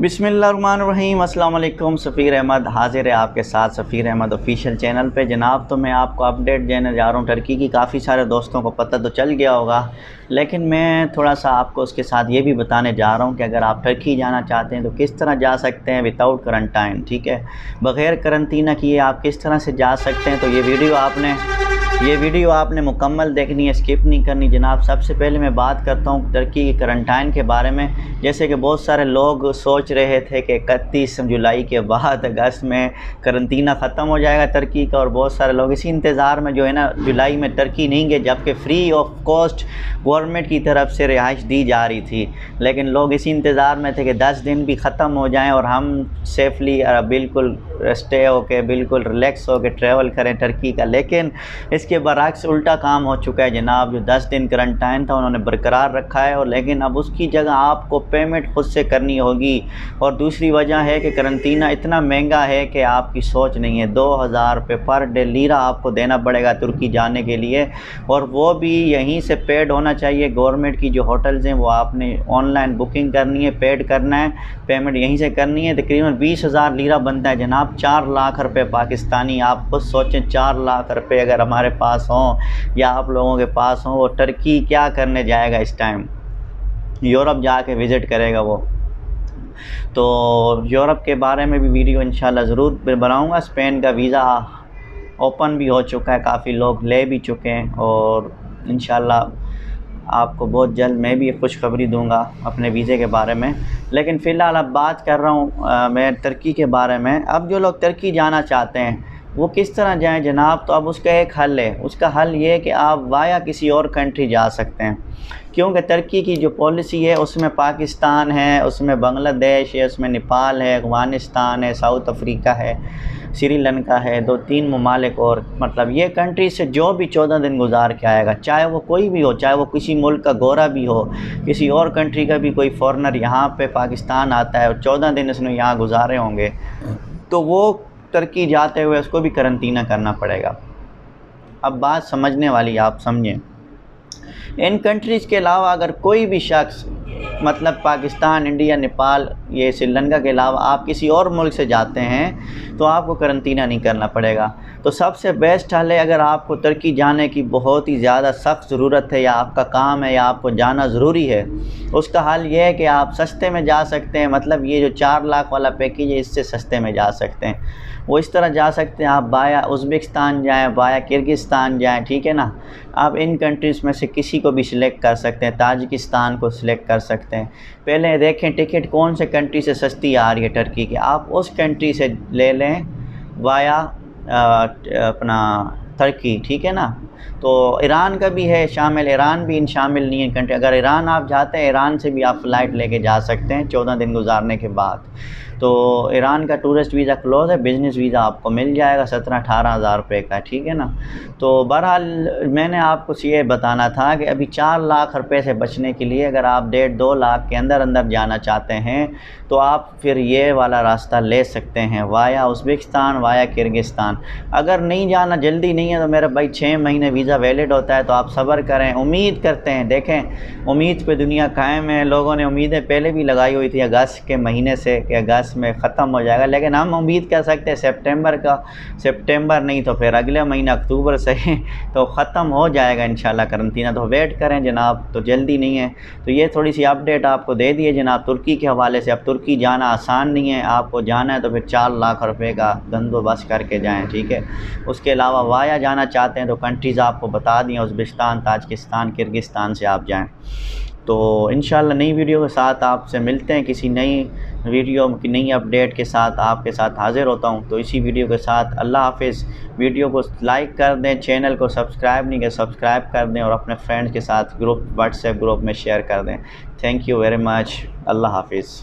بسم اللہ الرحمن الرحیم۔ السلام علیکم۔ سفیر احمد حاضر ہے آپ کے ساتھ سفیر احمد آفیشیل چینل پہ۔ جناب تو میں آپ کو اپڈیٹ دینے جا رہا ہوں ٹرکی کی۔ کافی سارے دوستوں کو پتہ تو چل گیا ہوگا، لیکن میں تھوڑا سا آپ کو اس کے ساتھ یہ بھی بتانے جا رہا ہوں کہ اگر آپ ٹرکی جانا چاہتے ہیں تو کس طرح جا سکتے ہیں وداؤٹ کرنٹائن، ٹھیک ہے، بغیر قرنطینہ کیے آپ کس طرح سے جا سکتے ہیں۔ تو یہ ویڈیو آپ نے مکمل دیکھنی ہے، اسکپ نہیں کرنی جناب۔ سب سے پہلے میں بات کرتا ہوں ٹرکی کی کرنٹائن کے بارے میں۔ جیسے کہ بہت سارے لوگ سوچ رہے تھے کہ 31 جولائی کے بعد اگست میں قرنطینہ ختم ہو جائے گا ترکی کا، اور بہت سارے لوگ اسی انتظار میں جو ہے نا جولائی میں ترکی نہیں گئے، جبکہ فری آف کاسٹ گورنمنٹ کی طرف سے رہائش دی جا رہی تھی، لیکن لوگ اسی انتظار میں تھے کہ 10 دن بھی ختم ہو جائیں اور ہم سیفلی بالکل اسٹے ہو کے بالکل ریلیکس ہو کے ٹریول کریں ٹرکی کا۔ لیکن اس کے برعکس الٹا کام ہو چکا ہے جناب۔ جو 10 دن کرنٹائن تھا انہوں نے برقرار رکھا ہے، اور لیکن اب اس کی جگہ آپ کو پیمنٹ خود سے کرنی ہوگی۔ اور دوسری وجہ ہے کہ قرنطینہ اتنا مہنگا ہے کہ آپ کی سوچ نہیں ہے۔ 2000 روپے پر ڈے لیرہ آپ کو دینا پڑے گا ترکی جانے کے لیے، اور وہ بھی یہیں سے پیڈ ہونا چاہیے۔ گورنمنٹ کی جو ہوٹلز ہیں وہ آپ نے آن لائن بکنگ کرنی ہے، پیڈ کرنا ہے، پیمنٹ یہیں سے کرنی ہے۔ تقریباً 20,000 لیرہ بنتا ہے جناب، 4 لاکھ روپے پاکستانی۔ آپ خود سوچیں 4 لاکھ روپے اگر ہمارے پاس ہوں یا آپ لوگوں کے پاس ہوں، وہ ٹرکی کیا کرنے جائے گا اس ٹائم؟ یورپ جا کے وزٹ کرے گا وہ۔ تو یورپ کے بارے میں بھی ویڈیو انشاءاللہ ضرور بناؤں گا۔ اسپین کا ویزا اوپن بھی ہو چکا ہے، کافی لوگ لے بھی چکے ہیں، اور انشاءاللہ آپ کو بہت جلد میں بھی خوشخبری دوں گا اپنے ویزے کے بارے میں۔ لیکن فی الحال اب بات کر رہا ہوں میں ٹرکی کے بارے میں۔ اب جو لوگ ٹرکی جانا چاہتے ہیں وہ کس طرح جائیں جناب؟ تو اب اس کا ایک حل ہے۔ اس کا حل یہ ہے کہ آپ وایا کسی اور کنٹری جا سکتے ہیں، کیونکہ ترکی کی جو پالیسی ہے اس میں پاکستان ہے، اس میں بنگلہ دیش ہے، اس میں نیپال ہے، افغانستان ہے، ساؤتھ افریقہ ہے، سری لنکا ہے، 2-3 ممالک اور، مطلب یہ کنٹری سے جو بھی 14 دن گزار کے آئے گا، چاہے وہ کوئی بھی ہو، چاہے وہ کسی ملک کا گورا بھی ہو، کسی اور کنٹری کا بھی کوئی فورنر یہاں پہ پاکستان آتا ہے اور 14 دن اس نے یہاں گزارے ہوں گے، تو وہ ترکی جاتے ہوئے اس کو بھی قرنطینہ کرنا پڑے گا۔ اب بات سمجھنے والی آپ سمجھیں، ان کنٹریز کے علاوہ اگر کوئی بھی شخص، مطلب پاکستان، انڈیا، نیپال، یہ سری لنکا کے علاوہ آپ کسی اور ملک سے جاتے ہیں تو آپ کو قرنطینہ نہیں کرنا پڑے گا۔ تو سب سے بیسٹ حل ہے، اگر آپ کو ترکی جانے کی بہت ہی زیادہ سخت ضرورت ہے، یا آپ کا کام ہے، یا آپ کو جانا ضروری ہے، اس کا حل یہ ہے کہ آپ سستے میں جا سکتے ہیں۔ مطلب یہ جو 4 لاکھ والا پیکیج ہے اس سے سستے میں جا سکتے ہیں۔ وہ اس طرح جا سکتے ہیں، آپ بایا ازبکستان جائیں، بایا کرغزستان جائیں، ٹھیک ہے نا۔ آپ ان کنٹریز میں سے کسی کو بھی سلیکٹ کر سکتے ہیں، تاجکستان کو سلیکٹ کر سکتے ہیں۔ پہلے دیکھیں ٹکٹ کون سے کنٹری سے سستی آ رہی ہے ٹرکی کی، آپ اس کنٹری سے لے لیں وایا اپنا ترکی، ٹھیک ہے نا۔ تو ایران کا بھی ہے شامل، ایران بھی ان شامل نہیں ہے کنٹری۔ اگر ایران آپ جاتے ہیں، ایران سے بھی آپ فلائٹ لے کے جا سکتے ہیں 14 دن گزارنے کے بعد۔ تو ایران کا ٹورسٹ ویزا کلوز ہے، بزنس ویزا آپ کو مل جائے گا 17-18 ہزار روپے کا، ٹھیک ہے نا۔ تو بہرحال میں نے آپ کو یہ بتانا تھا کہ ابھی 4 لاکھ روپے سے بچنے کے لیے اگر آپ 1.5-2 لاکھ کے اندر جانا چاہتے ہیں تو آپ پھر یہ والا راستہ لے سکتے ہیں، وایا ازبکستان، وایا کرغزستان۔ اگر نہیں جانا، جلدی نہیں ہے تو میرا بھائی 6 مہینے ویزا ویلڈ ہوتا ہے، تو آپ صبر کریں، امید کرتے ہیں۔ دیکھیں امید پہ دنیا قائم ہے، لوگوں نے امیدیں پہلے بھی لگائی ہوئی تھی اگست کے مہینے سے کہ اگست میں ختم ہو جائے گا، لیکن ہم امید کر سکتے ہیں سپٹمبر نہیں تو پھر اگلے مہینہ اکتوبر سے تو ختم ہو جائے گا انشاءاللہ قرنطینہ۔ تو ویٹ کریں جناب، تو جلدی نہیں ہے۔ تو یہ تھوڑی سی اپڈیٹ آپ کو دے دیے جناب ترکی کے حوالے سے۔ اب ترکی جانا آسان نہیں ہے، آپ کو جانا ہے تو پھر 4 لاکھ روپے کا بندوبست کر کے جائیں، ٹھیک ہے۔ اس کے علاوہ وایا جانا چاہتے ہیں تو کنٹریز آپ کو بتا دیں، ازبکستان، تاجکستان، کرغزستان سے آپ جائیں۔ تو انشاءاللہ نئی ویڈیو کے ساتھ آپ سے ملتے ہیں، کسی نئی ویڈیو کی نئی اپڈیٹ کے ساتھ آپ کے ساتھ حاضر ہوتا ہوں۔ تو اسی ویڈیو کے ساتھ اللہ حافظ۔ ویڈیو کو لائک کر دیں، چینل کو سبسکرائب نہیں کیا سبسکرائب کر دیں، اور اپنے فرینڈز کے ساتھ واٹس ایپ گروپ میں شیئر کر دیں۔ تھینک یو ویری مچ، اللہ حافظ۔